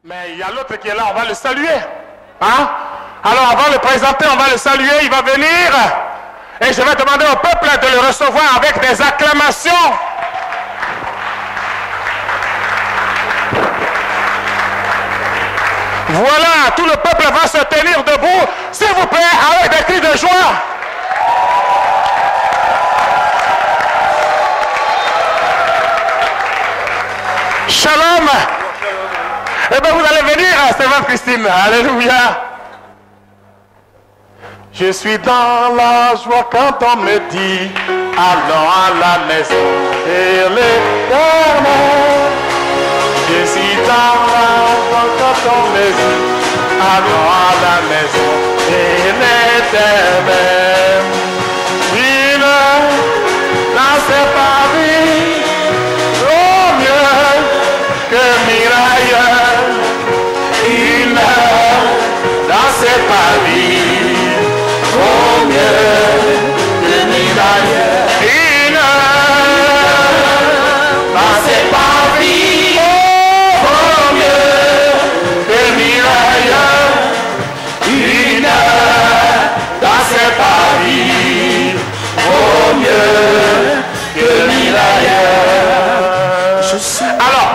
Mais il y a l'autre qui est là, on va le saluer. Hein? Alors avant de le présenter, on va le saluer, il va venir. Et je vais demander au peuple de le recevoir avec des acclamations. Voilà, tout le peuple va se tenir debout, s'il vous plaît, avec des cris de joie. Shalom. Eh bien, vous allez venir, Stéphane Christine. Alléluia. Je suis dans la joie quand on me dit allons à la maison de l'Éternel. Je suis dans la joie quand on me dit allons à la maison de l'Éternel. Une dans ses paris, au mieux que miraille. Une dans ses paris, au mieux que miraille. Une dans ses paris, au mieux que miraille. Une dans ses paris, au mieux que miraille. Alors,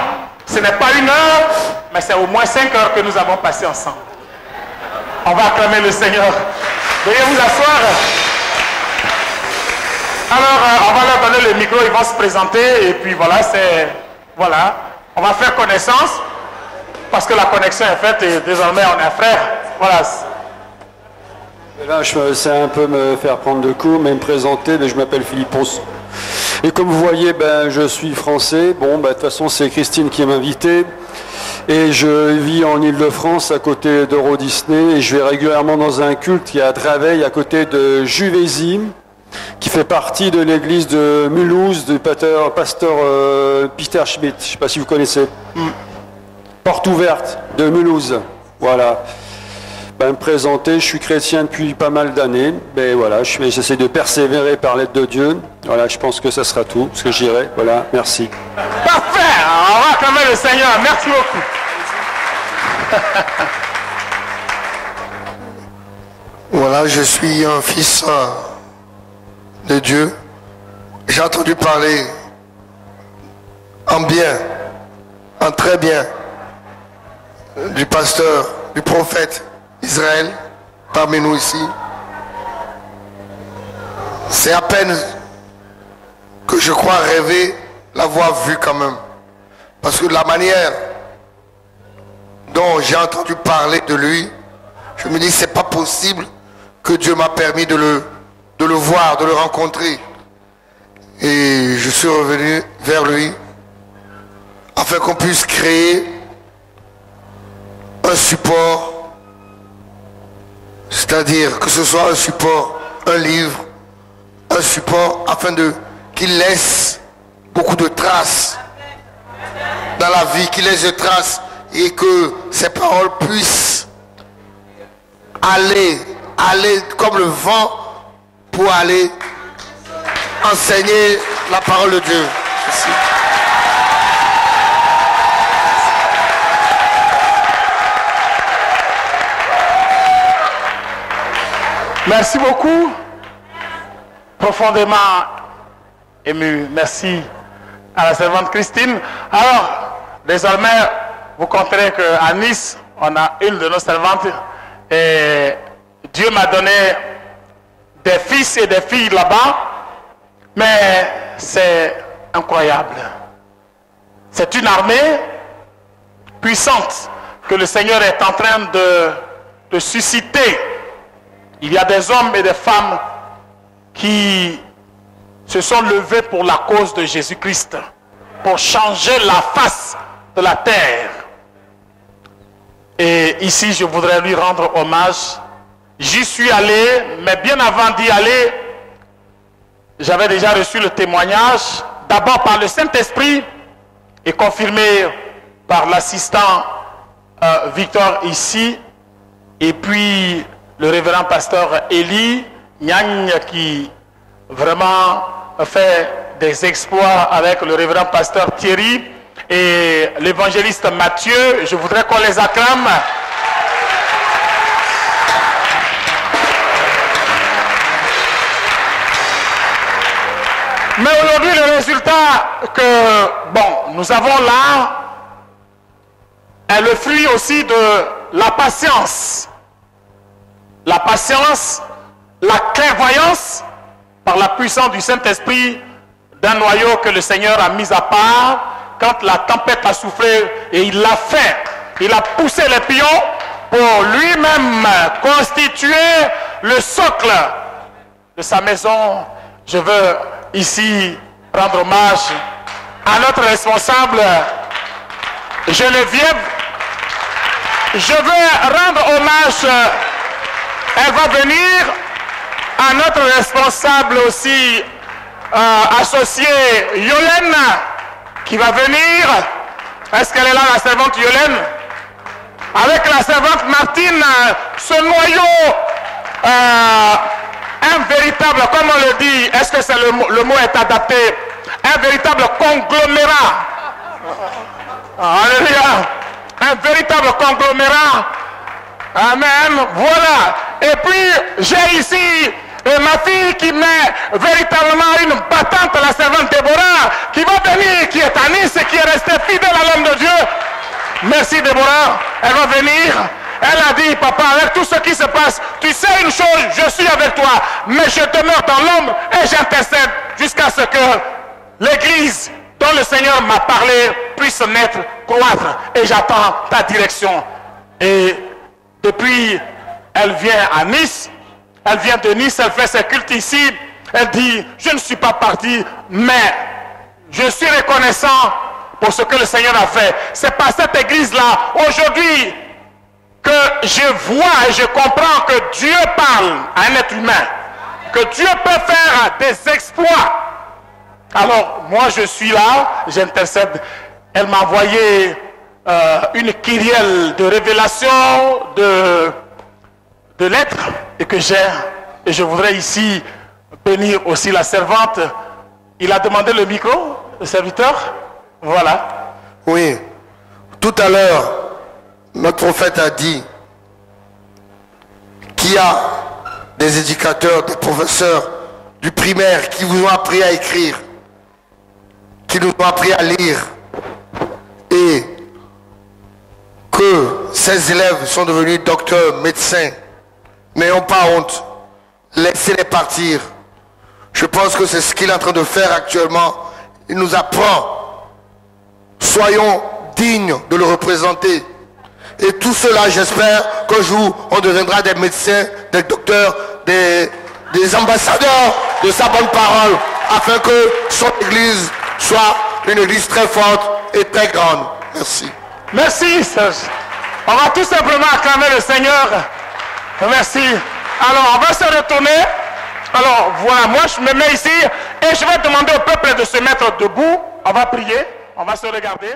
ce n'est pas 1 heure, mais c'est au moins 5 heures que nous avons passé ensemble. On va acclamer le Seigneur. Veuillez vous asseoir. Alors, on va leur donner le micro, ils vont se présenter. Et puis voilà, voilà. On va faire connaissance. Parce que la connexion est faite et désormais on est frères. Voilà. Et là, c'est un peu me faire prendre de coups, mais me présenter. Mais je m'appelle Philippos. Et comme vous voyez, je suis français. Bon, de toute façon, c'est Christine qui m'a invité. Et je vis en Ile-de-France, à côté d'Euro Disney. Et je vais régulièrement dans un culte qui est à Draveil, à côté de Juvézy, qui fait partie de l'église de Mulhouse, du pasteur Peter Schmidt. Je ne sais pas si vous connaissez. Porte ouverte de Mulhouse. Voilà. Me présenter, je suis chrétien depuis pas mal d'années, mais voilà, j'essaie de persévérer par l'aide de Dieu. Voilà, je pense que ça sera tout, ce que j'irai. Voilà, merci. Parfait, on va acclamer le Seigneur, merci beaucoup. Voilà, je suis un fils de Dieu. J'ai entendu parler en bien, en très bien, du pasteur, du prophète Israël, parmi nous ici. C'est à peine que je crois rêver l'avoir vu quand même. Parce que la manière dont j'ai entendu parler de lui, je me dis c'est pas possible que Dieu m'a permis de le voir, de le rencontrer. Et je suis revenu vers lui afin qu'on puisse créer un support. C'est-à-dire que ce soit un support, un livre, un support afin qu'il laisse beaucoup de traces dans la vie, qu'il laisse des traces et que ces paroles puissent aller comme le vent pour aller enseigner la parole de Dieu. Merci. Merci beaucoup. Profondément ému. Merci à la servante Christine. Alors, désormais, vous comprenez qu'à Nice, on a une de nos servantes et Dieu m'a donné des fils et des filles là-bas, mais c'est incroyable. C'est une armée puissante que le Seigneur est en train de susciter. Il y a des hommes et des femmes qui se sont levés pour la cause de Jésus-Christ, pour changer la face de la terre. Et ici, je voudrais lui rendre hommage. J'y suis allé, mais bien avant d'y aller, j'avais déjà reçu le témoignage, d'abord par le Saint-Esprit et confirmé par l'assistant Victor ici, et puis le révérend pasteur Élie Nyagne qui vraiment fait des exploits avec le révérend pasteur Thierry et l'évangéliste Matthieu. Je voudrais qu'on les acclame. Mais aujourd'hui, le résultat que, nous avons là est le fruit aussi de la patience. La patience, la clairvoyance, par la puissance du Saint-Esprit, d'un noyau que le Seigneur a mis à part quand la tempête a soufflé, et il l'a fait. Il a poussé les pions pour lui-même constituer le socle de sa maison. Je veux ici rendre hommage à notre responsable Geneviève. Je veux rendre hommage, elle va venir, à notre responsable aussi associé Yolène, qui va venir. Est-ce qu'elle est là, la servante Yolène? Avec la servante Martine, ce noyau, un véritable, comme on le dit, est-ce que c'est le mot est adapté? Un véritable conglomérat. Alléluia. Un véritable conglomérat. Amen. Voilà. Et puis, j'ai ici ma fille qui met véritablement une battante, la servante Déborah, qui va venir, qui est à Nice et qui est restée fidèle à l'homme de Dieu. Merci Déborah. Elle va venir. Elle a dit, papa, avec tout ce qui se passe, tu sais une chose, je suis avec toi, mais je demeure dans l'ombre et j'intercède jusqu'à ce que l'église dont le Seigneur m'a parlé puisse naître, croître, et j'attends ta direction. Et depuis, elle vient à Nice, elle vient de Nice, elle fait ses cultes ici, elle dit, je ne suis pas parti, mais je suis reconnaissant pour ce que le Seigneur a fait. C'est par cette église-là, aujourd'hui, que je vois et je comprends que Dieu parle à un être humain, que Dieu peut faire des exploits. Alors, moi je suis là, j'intercède. Elle m'a envoyé une kyrielle de révélations, de lettres, et que j'ai. Et je voudrais ici bénir aussi la servante. Il a demandé le micro, le serviteur. Voilà. Oui. Tout à l'heure, notre prophète a dit qu'il y a des éducateurs, des professeurs du primaire qui vous ont appris à écrire, qui nous ont appris à lire, et que ces élèves sont devenus docteurs, médecins. N'ayons pas honte, laissez-les partir. Je pense que c'est ce qu'il est en train de faire actuellement. Il nous apprend. Soyons dignes de le représenter. Et tout cela, j'espère qu'un jour, on deviendra des médecins, des docteurs, des ambassadeurs de sa bonne parole, afin que son église soit une église très forte et très grande. Merci. Merci, Serge. On va tout simplement acclamer le Seigneur. Merci. Alors, on va se retourner. Alors, voilà, moi, je me mets ici et je vais demander au peuple de se mettre debout. On va prier, on va se regarder.